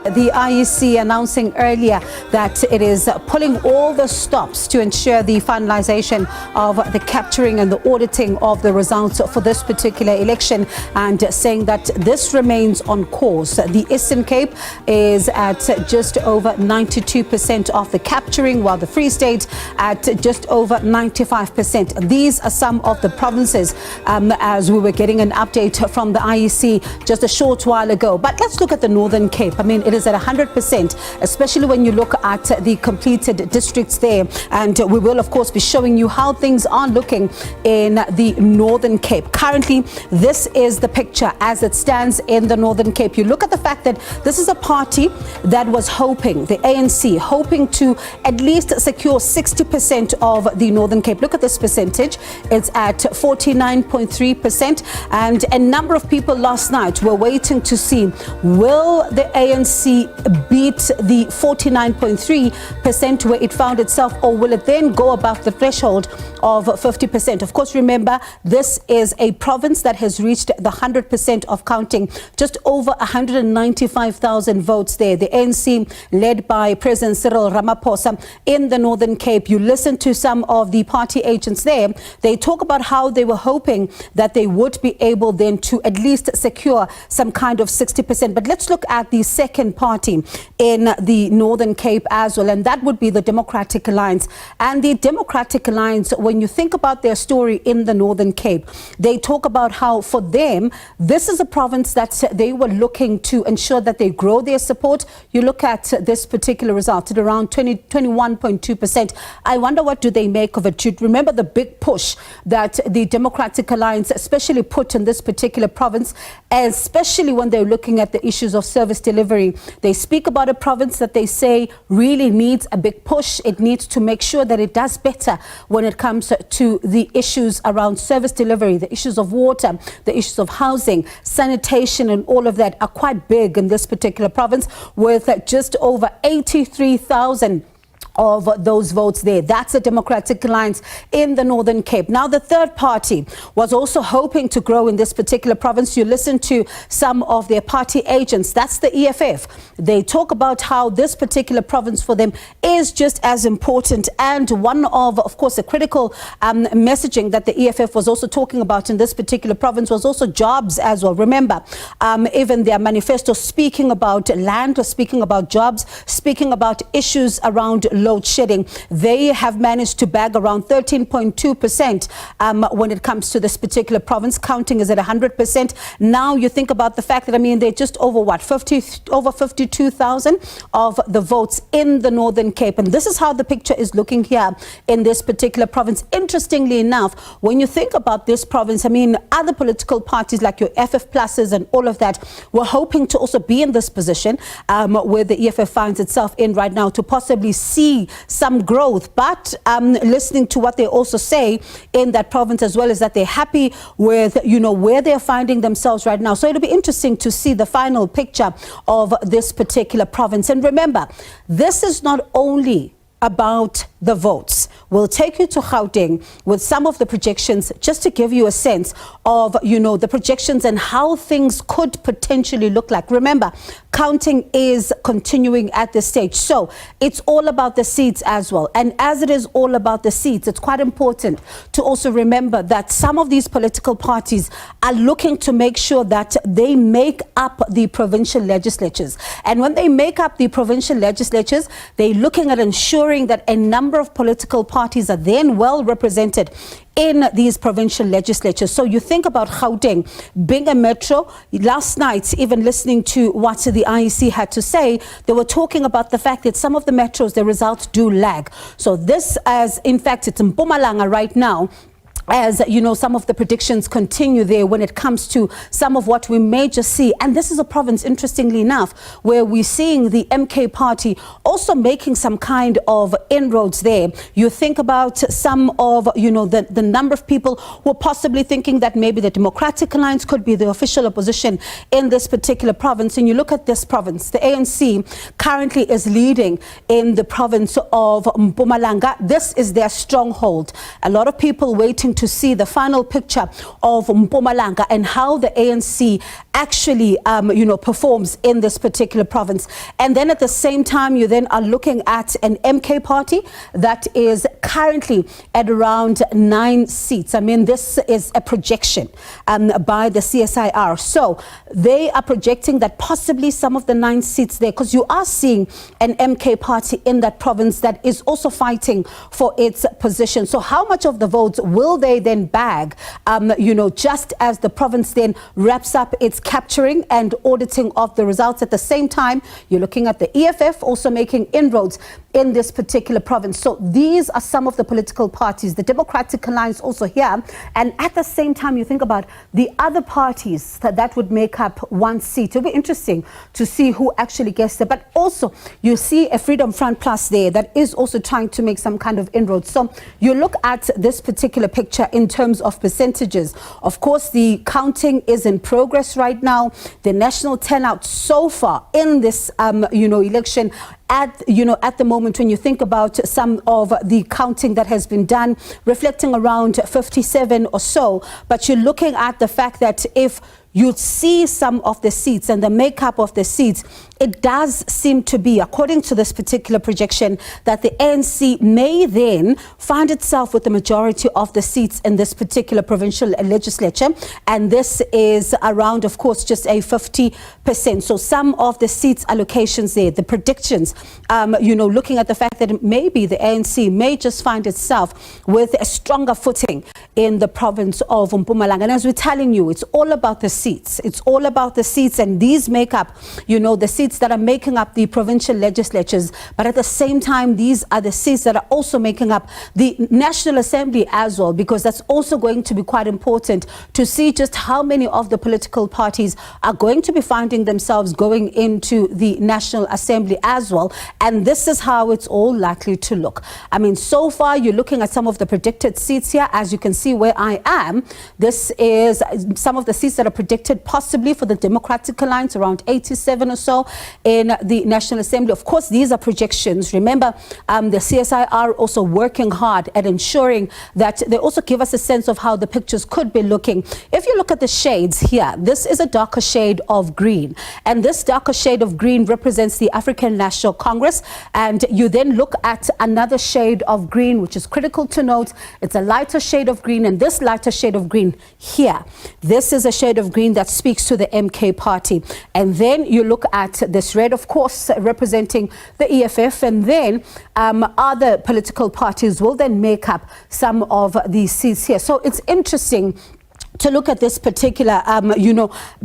The IEC announcing earlier that it is pulling all the stops to ensure the finalization of the capturing and the auditing of the results for this particular election, and saying that this remains on course. The Eastern Cape is at just over 92% of the capturing, while the Free State at just over 95%. These are some of the provinces as we were getting an update from the IEC just a short while ago. But let's look at the Northern Cape. I mean, it is at 100%, especially when you look at the completed districts there. And we will, of course, be showing you how things are looking in the Northern Cape. Currently, this is the picture as it stands in the Northern Cape. You look at the fact that this is a party that was hoping, the ANC, hoping to at least secure 60% of the Northern Cape. Look at this percentage. It's at 49.3%. And a number of people last night were waiting to see, will the ANC beat the 49.3% where it found itself, or will it then go above the threshold of 50%? Of course, remember, this is a province that has reached the 100% of counting, just over 195,000 votes there. The ANC, led by President Cyril Ramaphosa in the Northern Cape. You listen to some of the party agents there. They talk about how they were hoping that they would be able then to at least secure some kind of 60%. But let's look at the second party in the Northern Cape as well, and that would be the Democratic Alliance. And the Democratic Alliance, when you think about their story in the Northern Cape, they talk about how for them, this is a province that they were looking to ensure that they grow their support. You look at this particular result at around 21.2%. I wonder, what do they make of it? You remember the big push that the Democratic Alliance especially put in this particular province, especially when they're looking at the issues of service delivery. They speak about a province that they say really needs a big push. It needs to make sure that it does better when it comes to the issues around service delivery, the issues of water, the issues of housing, sanitation, and all of that are quite big in this particular province, with just over 83,000 of those votes there. That's the Democratic Alliance in the Northern Cape. Now, the third party was also hoping to grow in this particular province. You listen to some of their party agents. That's the EFF. They talk about how this particular province for them is just as important. And one of course, the critical messaging that the EFF was also talking about in this particular province was also jobs as well. Remember, even their manifesto speaking about land, or speaking about jobs, speaking about issues around load shedding. They have managed to bag around 13.2% when it comes to this particular province. Counting is at 100%. Now you think about the fact that, I mean, they're just over what, over 52,000 of the votes in the Northern Cape. And this is how the picture is looking here in this particular province. Interestingly enough, when you think about this province, I mean, other political parties like your FF Pluses and all of that were hoping to also be in this position where the EFF finds itself in right now, to possibly see some growth. But listening to what they also say in that province as well, is that they're happy with, you know, where they're finding themselves right now. So it'll be interesting to see the final picture of this particular province. And remember, this is not only about the votes. We'll take you to Gauteng with some of the projections, just to give you a sense of, you know, the projections and how things could potentially look like. Remember, counting is continuing at this stage. So it's all about the seats as well. And as it is all about the seats, it's quite important to also remember that some of these political parties are looking to make sure that they make up the provincial legislatures. And when they make up the provincial legislatures, they're looking at ensuring that a number of political parties are then well represented in these provincial legislatures. So you think about Gauteng being a metro. Last night, even listening to what the IEC had to say, they were talking about the fact that some of the metros, the results do lag. So this, as in fact, it's in Mpumalanga right now, as you know, some of the predictions continue there when it comes to some of what we may just see. And this is a province, interestingly enough, where we're seeing the MK party also making some kind of inroads there. You think about some of, you know, the number of people who are possibly thinking that maybe the Democratic Alliance could be the official opposition in this particular province. And you look at this province, the ANC currently is leading in the province of Mpumalanga. This is their stronghold. A lot of people waiting waiting to see the final picture of Mpumalanga and how the ANC actually, performs in this particular province. And then at the same time, you then are looking at an MK party that is currently at around 9 seats. I mean, this is a projection by the CSIR. So they are projecting that possibly some of the 9 seats there, because you are seeing an MK party in that province that is also fighting for its position. So how much of the votes will they then bag, just as the province then wraps up its capturing and auditing of the results? At the same time, you're looking at the EFF also making inroads in this particular province. So these are some of the political parties, the Democratic Alliance also here. And at the same time, you think about the other parties that would make up 1 seat. It'll be interesting to see who actually gets there. But also, you see a Freedom Front Plus there that is also trying to make some kind of inroads. So you look at this particular picture in terms of percentages. Of course, the counting is in progress right now. The national turnout so far in this, election at the moment, when you think about some of the counting that has been done, reflecting around 57 or so. But you're looking at the fact that if you'd see some of the seats and the makeup of the seats, it does seem to be, according to this particular projection, that the ANC may then find itself with the majority of the seats in this particular provincial legislature. And this is around, of course, just a 50%. So some of the seats allocations there, the predictions, looking at the fact that maybe the ANC may just find itself with a stronger footing in the province of Mpumalanga. And as we're telling you, it's all about the seats. It's all about the seats, and these make up, the seats that are making up the provincial legislatures. But at the same time, these are the seats that are also making up the National Assembly as well, because that's also going to be quite important to see just how many of the political parties are going to be finding themselves going into the National Assembly as well. And this is how it's all likely to look. I mean, so far, you're looking at some of the predicted seats here. As you can see where I am, this is some of the seats that are predicted possibly for the Democratic Alliance, around 87 or so in the National Assembly. Of course, these are projections. Remember, the CSIR are also working hard at ensuring that they also give us a sense of how the pictures could be looking. If you look at the shades here, this is a darker shade of green. And this darker shade of green represents the African National Congress. And you then look at another shade of green, which is critical to note. It's a lighter shade of green, and this lighter shade of green here, this is a shade of green that speaks to the MK party. And then you look at this red, of course, representing the EFF, and then other political parties will then make up some of these seats here. So it's interesting to look at this particular,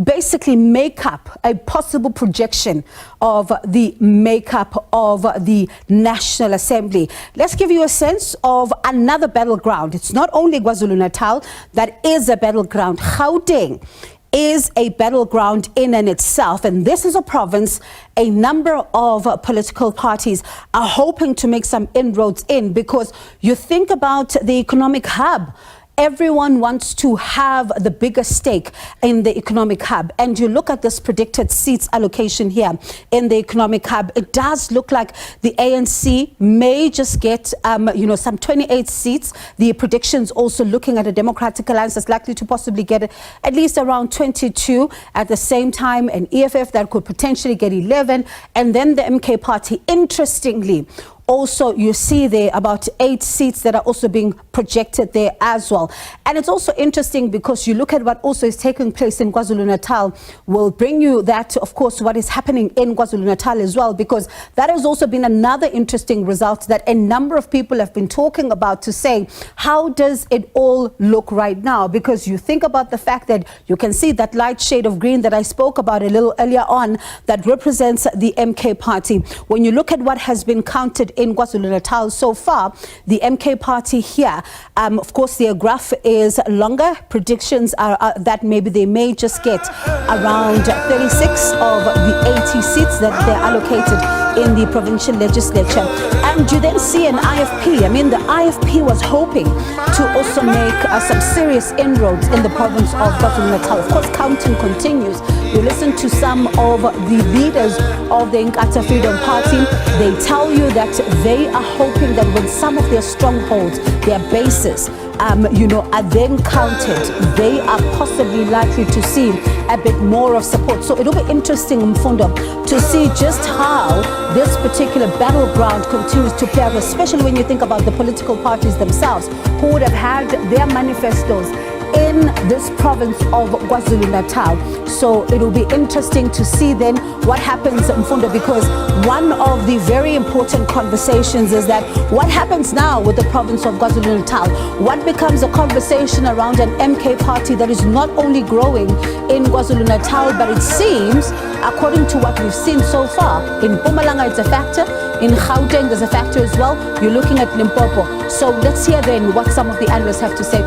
basically make up a possible projection of the makeup of the National Assembly. Let's give you a sense of another battleground. It's not only KwaZulu-Natal that is a battleground. Gauteng is a battleground in and itself, and this is a province a number of political parties are hoping to make some inroads in, because you think about the economic hub. Everyone wants to have the biggest stake in the economic hub. And you look at this predicted seats allocation here in the economic hub, it does look like the ANC may just get, some 28 seats. The predictions also looking at a Democratic Alliance that's likely to possibly get at least around 22. At the same time, an EFF that could potentially get 11. And then the MK party, interestingly, also, you see there about 8 seats that are also being projected there as well. And it's also interesting because you look at what also is taking place in KwaZulu-Natal. We'll bring you that, of course, what is happening in KwaZulu-Natal as well, because that has also been another interesting result that a number of people have been talking about, to say, how does it all look right now? Because you think about the fact that you can see that light shade of green that I spoke about a little earlier on that represents the MK party. When you look at what has been counted in KwaZulu-Natal so far, the MK party here, of course, their graph is longer. Predictions are that maybe they may just get around 36 of the 80 seats that they're allocated in the provincial legislature. And you then see an IFP. I mean, the IFP was hoping to also make some serious inroads in the province of KwaZulu-Natal. Of course, counting continues. You listen to some of the leaders of the Inkatha Freedom Party. They tell you that they are hoping that when some of their strongholds, their bases, are then counted, they are possibly likely to see a bit more of support. So it'll be interesting, Mfundo, to see just how this particular battleground continues to play out, especially when you think about the political parties themselves who would have had their manifestos in this province of KwaZulu-Natal. So it will be interesting to see then what happens, Mfundo, because one of the very important conversations is that what happens now with the province of KwaZulu-Natal? What becomes a conversation around an MK party that is not only growing in KwaZulu-Natal, but it seems, according to what we've seen so far, in Mpumalanga it's a factor, in Gauteng there's a factor as well, you're looking at Limpopo. So let's hear then what some of the analysts have to say.